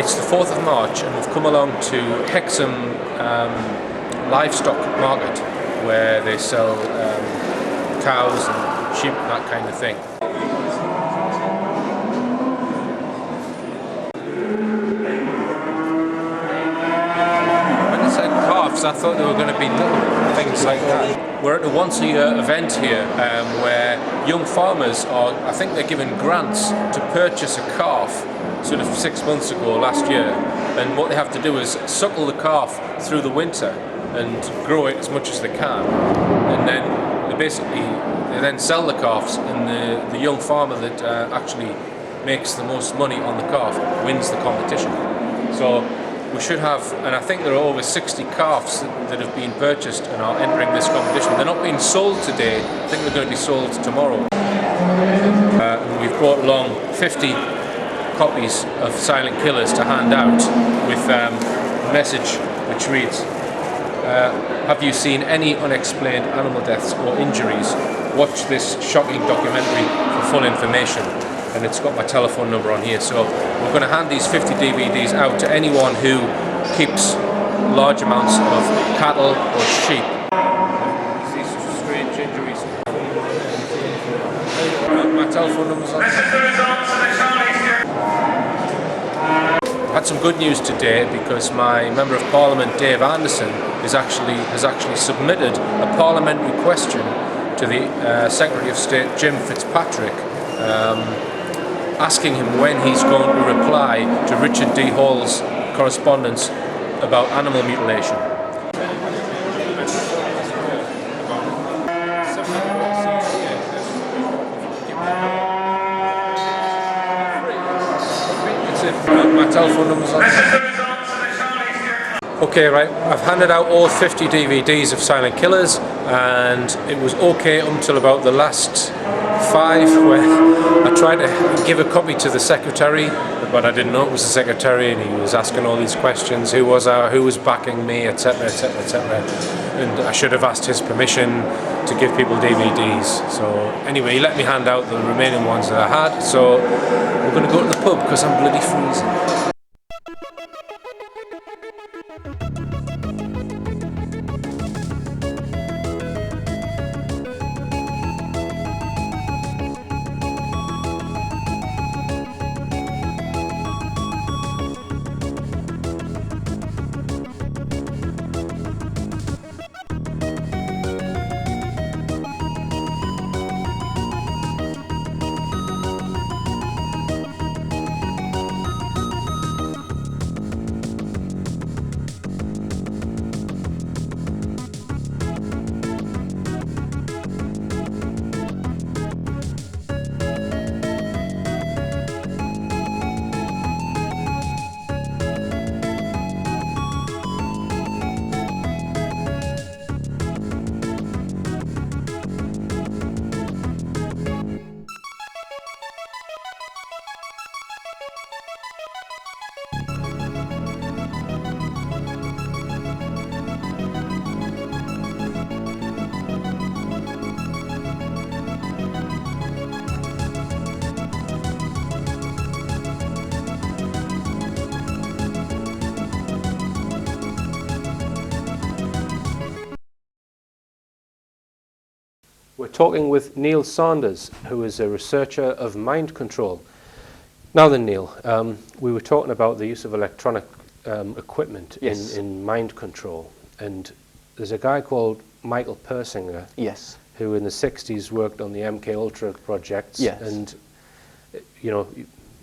It's the 4th of March and we've come along to Hexham livestock market where they sell cows and sheep and that kind of thing. When I said calves, I thought they were going to be little things like that. We're at a once-a-year event here where young farmers are, I think they're given grants to purchase a calf sort of 6 months ago, last year, and what they have to do is suckle the calf through the winter and grow it as much as they can, and then they then sell the calves, and the young farmer that actually makes the most money on the calf wins the competition. So we should have, and I think there are over 60 calves that have been purchased and are entering this competition. They're not being sold today, I think they're going to be sold tomorrow. We've brought along 50 copies of Silent Killers to hand out with a message which reads, have you seen any unexplained animal deaths or injuries? Watch this shocking documentary for full information. And it's got my telephone number on here, so we're going to hand these 50 DVDs out to anyone who keeps large amounts of cattle or sheep. These strange injuries. My telephone number's on. Had some good news today because my Member of Parliament Dave Anderson has actually submitted a parliamentary question to the Secretary of State Jim Fitzpatrick, asking him when he's going to reply to Richard D. Hall's correspondence about animal mutilation. My telephone number's on. Okay, right, I've handed out all 50 DVDs of Silent Killers, and it was okay until about the last 5 where I tried to give a copy to the secretary, but I didn't know it was the secretary, and he was asking all these questions, who was backing me, etc, etc, etc, and I should have asked his permission to give people DVDs. So anyway, he let me hand out the remaining ones that I had, so we're going to go to the pub because I'm bloody freezing. We're talking with Neil Saunders, who is a researcher of mind control. Now then, Neil, we were talking about the use of electronic equipment in mind control, and there's a guy called Michael Persinger, who in the 60s worked on the MKUL projects, and you know,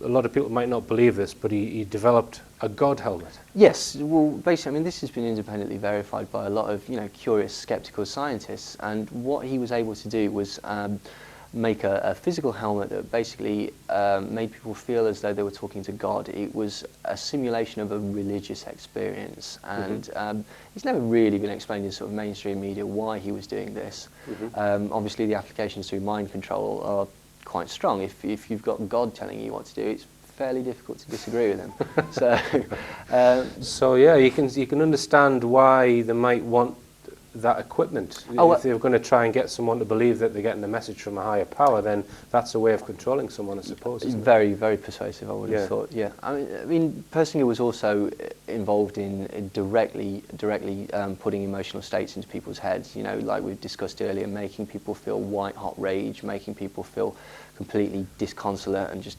a lot of people might not believe this, but he developed a God helmet. Yes, well, basically, I mean, this has been independently verified by a lot of, curious, skeptical scientists, and what he was able to do was make a physical helmet that basically made people feel as though they were talking to God. It was a simulation of a religious experience, and it's never really been explained in sort of mainstream media why he was doing this. Obviously, the applications through mind control are quite strong. If you've got God telling you what to do, it's fairly difficult to disagree with him. So yeah, you can understand why they might want that equipment. Oh, if they're going to try and get someone to believe that they're getting a message from a higher power, then that's a way of controlling someone, I suppose. It's Isn't it? very, very persuasive, I would Yeah. have thought. Yeah, I mean, personally, was also involved in directly putting emotional states into people's heads. You know, like we've discussed earlier, making people feel white hot rage, making people feel completely disconsolate and just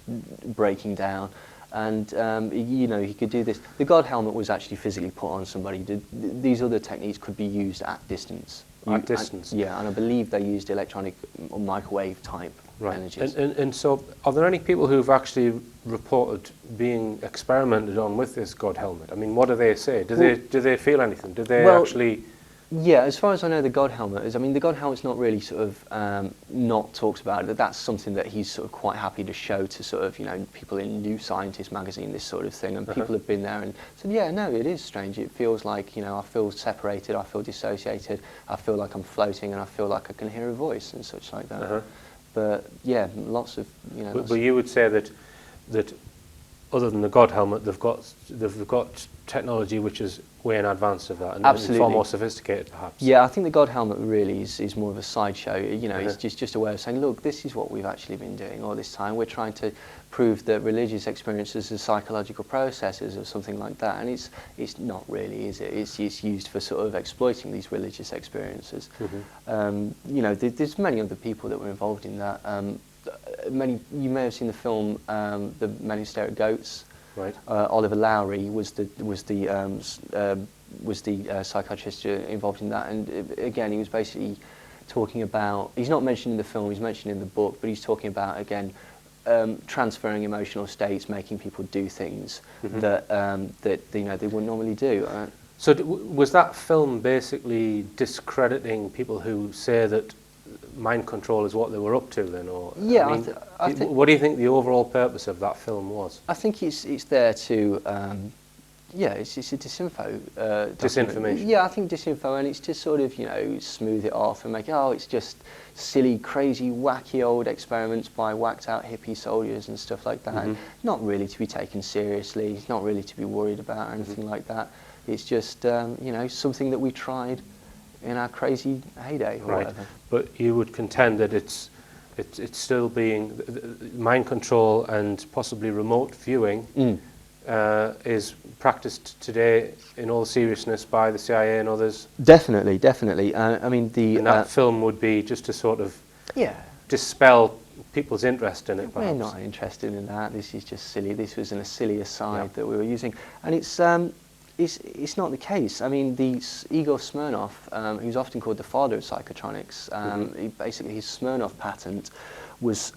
breaking down. And you know, he could do this. The God helmet was actually physically put on somebody. These other techniques could be used at distance. At distance. Yeah, and I believe they used electronic or microwave type energies. And so, are there any people who've actually reported being experimented on with this God helmet? I mean, what do they say? Do they feel anything? Do they actually? Yeah, as far as I know, the God helmet is. I mean, the God helmet's not really sort of not talked about. That's something that he's sort of quite happy to show to sort of, you know, people in New Scientist magazine, this sort of thing. And people have been there and said, yeah, no, it is strange. It feels like, you know, I feel separated, I feel dissociated, I feel like I'm floating, and I feel like I can hear a voice and such like that. But yeah, lots of, you know. But you would say that other than the God helmet, they've got technology which is way in advance of that, and far more sophisticated, perhaps. Yeah, I think the God helmet really is more of a sideshow. You know, it's just a way of saying, look, this is what we've actually been doing all this time. We're trying to prove that religious experiences are psychological processes or something like that, and it's not really, is it? It's used for sort of exploiting these religious experiences. You know, there's many other people that were involved in that. You may have seen the film The Men Who Stare at Goats. Right. Oliver Lowry was the psychiatrist involved in that, and again, he was basically talking about. He's not mentioned in the film. He's mentioned in the book, but he's talking about again transferring emotional states, making people do things that you know they wouldn't normally do. So was that film basically discrediting people who say that mind control is what they were up to then, or yeah, I mean, what do you think the overall purpose of that film was? I think it's there to yeah, it's a disinformation. Yeah, I think disinfo, and it's to sort of, you know, smooth it off and make it, oh, it's just silly, crazy, wacky old experiments by whacked out hippie soldiers and stuff like that. Not really to be taken seriously. It's not really to be worried about or anything like that. It's just you know, something that we tried in our crazy heyday or whatever. But you would contend that it's still being mind control and possibly remote viewing is practiced today in all seriousness by the CIA and others. Definitely, definitely. I mean, and that film would be just to sort of dispel people's interest in it. Perhaps. We're not interested in that. This is just silly. This was a silly aside that we were using, and it's not the case. I mean, Igor Smirnov, who's often called the father of psychotronics, basically his Smirnov patent was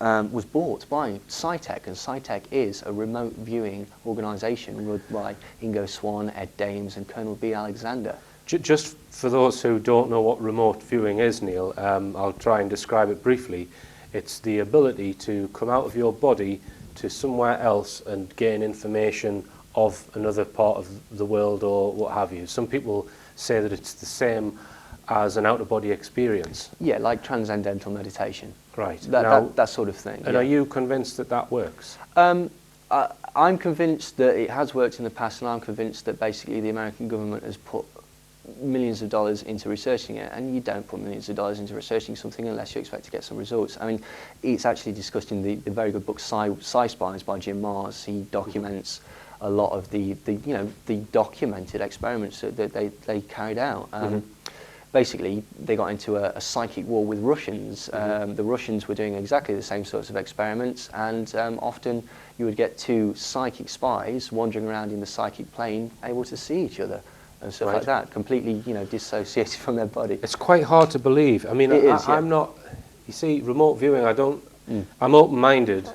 bought by SciTech, and SciTech is a remote viewing organisation run by Ingo Swann, Ed Dames and Colonel B. Alexander. Just for those who don't know what remote viewing is, Neil, I'll try and describe it briefly. It's the ability to come out of your body to somewhere else and gain information of another part of the world or what have you. Some people say that it's the same as an out-of-body experience. Yeah, like transcendental meditation. Right. That sort of thing. And are you convinced that that works? I'm convinced that it has worked in the past, and I'm convinced that basically the American government has put millions of dollars into researching it, and you don't put millions of dollars into researching something unless you expect to get some results. I mean, it's actually discussed in the very good book Sci-Spies by Jim Marrs. He documents a lot of the documented experiments that they carried out. Basically, they got into a psychic war with Russians. The Russians were doing exactly the same sorts of experiments, and often you would get two psychic spies wandering around in the psychic plane, able to see each other and stuff like that, completely, you know, dissociated from their body. It's quite hard to believe. I mean, I'm not. You see, remote viewing. I don't. I'm open-minded,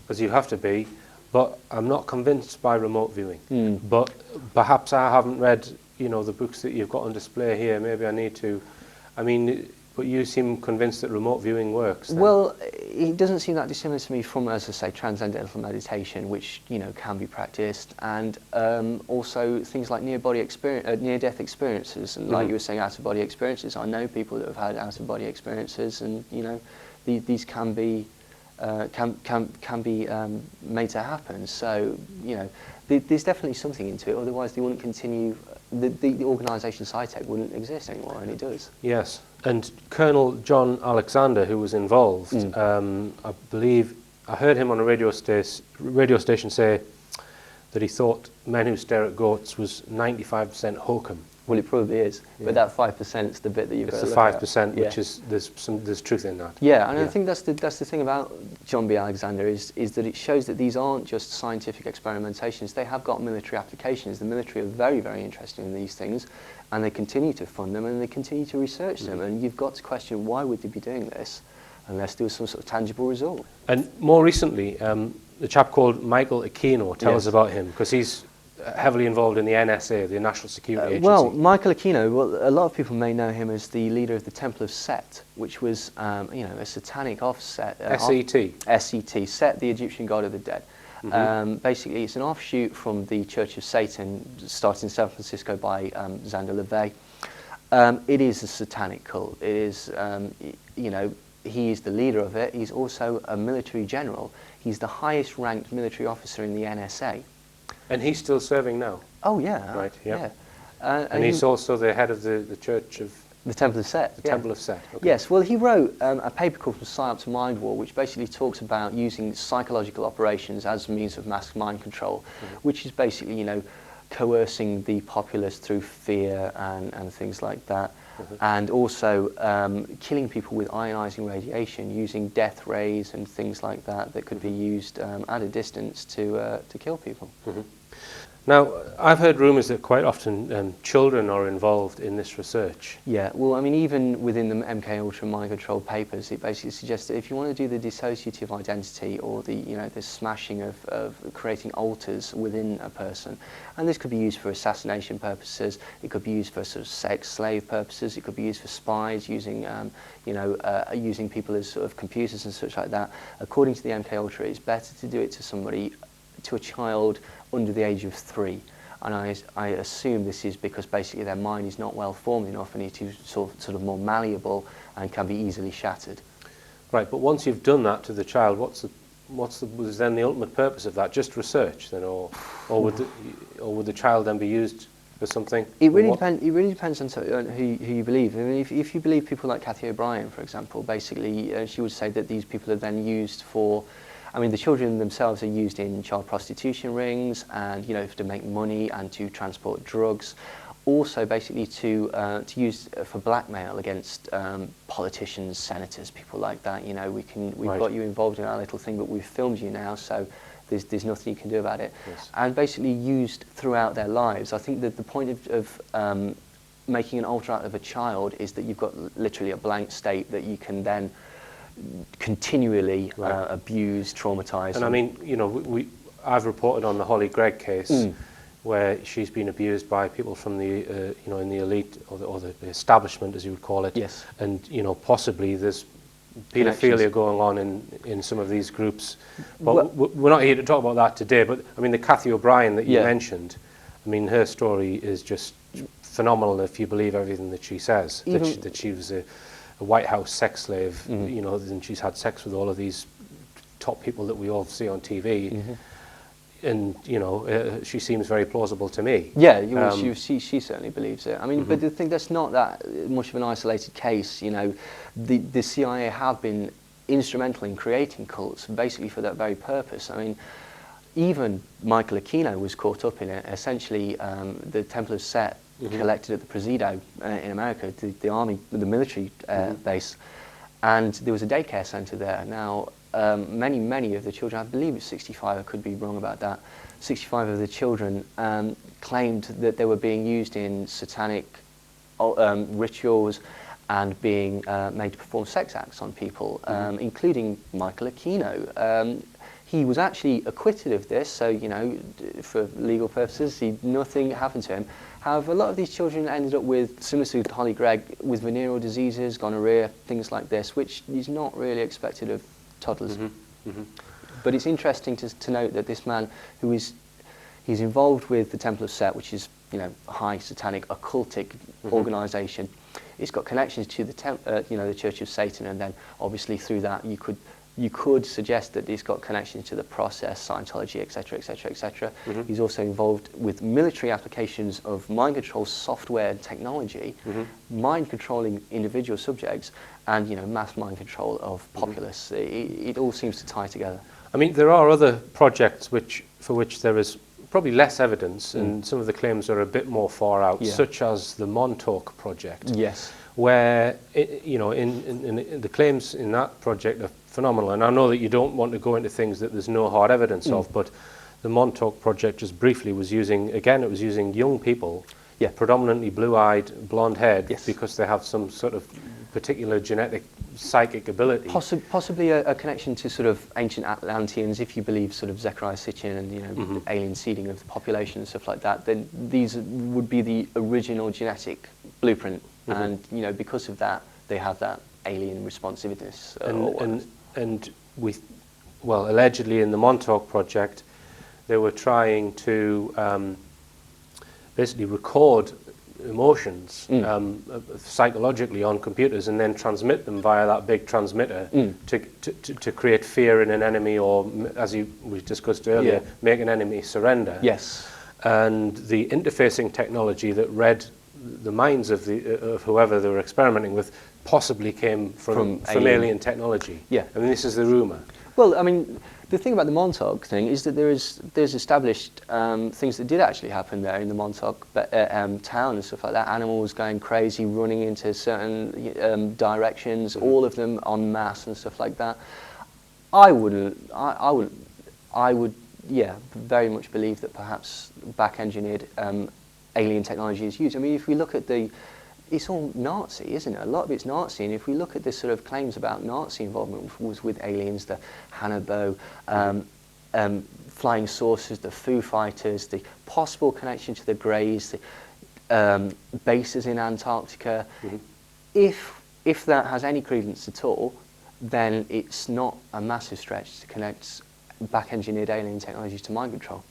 as you have to be, but I'm not convinced by remote viewing. But perhaps I haven't read, you know, the books that you've got on display here. Maybe I need to. I mean, but you seem convinced that remote viewing works. Then. Well, it doesn't seem that dissimilar to me from, as I say, transcendental meditation, which, you know, can be practiced, and also things like near-death experiences, and like you were saying, out-of-body experiences. I know people that have had out-of-body experiences, and you know, these can be can be made to happen. So, you know, there's definitely something into it. Otherwise, they wouldn't continue. The organisation SciTech wouldn't exist anymore, and it does. Yes, and Colonel John Alexander, who was involved, I believe I heard him on a radio station say that he thought Men Who Stare at Goats was 95% hokum. Well, it probably is, but that 5% is the bit that you've got to look at. It's the 5%, which is there's truth in that. Yeah, and I think that's the thing about John B. Alexander is that it shows that these aren't just scientific experimentations. They have got military applications. The military are very, very interested in these things, and they continue to fund them and they continue to research them. And you've got to question, why would they be doing this unless there was some sort of tangible result? And more recently, the chap called Michael Aquino, tell us about him, because he's heavily involved in the NSA, the National Security Agency. Well, Michael Aquino, a lot of people may know him as the leader of the Temple of Set, which was, you know, a satanic offset. SET. Set, the Egyptian god of the dead. Basically, it's an offshoot from the Church of Satan, started in San Francisco by Xander LaVey. It is a satanic cult. It is, you know, he is the leader of it. He's also a military general. He's the highest ranked military officer in the NSA. And he's still serving now? Oh, yeah. Right, yeah. And he's also the head of the Church of... The Temple of Set. The Temple of Set, okay. Yes, well, he wrote a paper called From Psyop to Mind War, which basically talks about using psychological operations as a means of mass mind control, which is basically, you know, coercing the populace through fear and things like that. And also killing people with ionizing radiation, using death rays and things like that that could be used at a distance to kill people. Now, I've heard rumours that quite often children are involved in this research. Yeah, well, I mean, even within the MKUL mind control papers, it basically suggests that if you want to do the dissociative identity or the, you know, the smashing of creating alters within a person, and this could be used for assassination purposes, it could be used for sort of sex slave purposes, it could be used for spies, using, you know, using people as sort of computers and such like that. According to the MKUL, it's better to do it to somebody, to a child under the age of 3, and I assume this is because basically their mind is not well formed enough and it is sort of more malleable and can be easily shattered. Right, but once you've done that to the child, was then the ultimate purpose of that? Just research, then, or would the child then be used for something? It really depends. It really depends on who you believe. I mean, if you believe people like Cathy O'Brien, for example, basically she would say that these people are then used for. I mean, the children themselves are used in child prostitution rings and, you know, to make money and to transport drugs. Also, basically to use for blackmail against politicians, senators, people like that. You know, we've got you involved in our little thing, but we've filmed you now, so there's nothing you can do about it. Yes. And basically used throughout their lives. I think that the point of making an alter out of a child is that you've got literally a blank state that you can then continually abuse, traumatise. And I mean, you know, I've reported on the Holly Gregg case where she's been abused by people from the, you know, in the elite or the establishment, as you would call it. Yes. And, you know, possibly there's paedophilia going on in some of these groups. But we're not here to talk about that today. But, I mean, the Cathy O'Brien that you mentioned, I mean, her story is just phenomenal if you believe everything that she says, that she was a White House sex slave, you know, and she's had sex with all of these top people that we all see on TV, and, you know, she seems very plausible to me. Yeah, she certainly believes it. I mean, but the thing, that's not that much of an isolated case. You know, the CIA have been instrumental in creating cults, basically for that very purpose. I mean, even Michael Aquino was caught up in it. Essentially, the Temple of Set collected at the Presidio in America, the army, the military base, and there was a daycare centre there. Now, many of the children, I believe it's 65, I could be wrong about that, 65 of the children claimed that they were being used in satanic rituals and being made to perform sex acts on people, including Michael Aquino. He was actually acquitted of this, so, you know, for legal purposes, nothing happened to him. However, a lot of these children ended up with, similar to Holly Gregg, with venereal diseases, gonorrhea, things like this, which is not really expected of toddlers. But it's interesting to note that this man, he's involved with the Temple of Set, which is, you know, a high satanic occultic organisation. It's got connections to the, you know, the Church of Satan, and then obviously through that you could you could suggest that he's got connections to the process, Scientology, etc., etc., etc. He's also involved with military applications of mind control software and technology, mind controlling individual subjects, and mass mind control of populace. It all seems to tie together. I mean, there are other projects for which there is probably less evidence, and some of the claims are a bit more far out, such as the Montauk project. Yes. Where in the claims in that project are phenomenal, and I know that you don't want to go into things that there's no hard evidence of, but the Montauk project, just briefly, was using young people, predominantly blue-eyed, blonde-haired, because they have some sort of particular genetic psychic ability. Possibly a connection to sort of ancient Atlanteans, if you believe sort of Zecharia Sitchin and alien seeding of the population and stuff like that. Then these would be the original genetic blueprint. And because of that, they have that alien responsiveness. Allegedly in the Montauk project, they were trying to basically record emotions psychologically on computers and then transmit them via that big transmitter to create fear in an enemy, or, as we discussed earlier, make an enemy surrender. Yes. And the interfacing technology that read the minds of whoever they were experimenting with possibly came from alien technology. Yeah. I mean, this is the rumour. Well, I mean, the thing about the Montauk thing is that there's established things that did actually happen there in the Montauk town and stuff like that. Animals going crazy, running into certain directions, all of them en masse and stuff like that. I would very much believe that perhaps back-engineered alien technology is used. I mean, if we look at it's all Nazi, isn't it? A lot of it's Nazi, and if we look at the sort of claims about Nazi involvement was with aliens, the Hannibal, flying saucers, the Foo Fighters, the possible connection to the Greys, the bases in Antarctica. If that has any credence at all, then it's not a massive stretch to connect back-engineered alien technologies to mind control.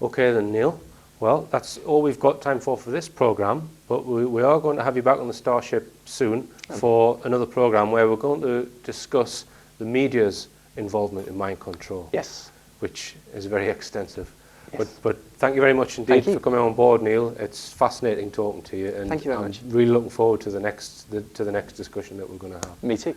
Okay then, Neil. Well, that's all we've got time for this programme, but we are going to have you back on the Starship soon for another programme where we're going to discuss the media's involvement in mind control. Yes. Which is very extensive. Yes. But thank you very much indeed for coming on board, Neil. It's fascinating talking to you, and thank you very much. I'm really looking forward to the next discussion that we're going to have. Me too.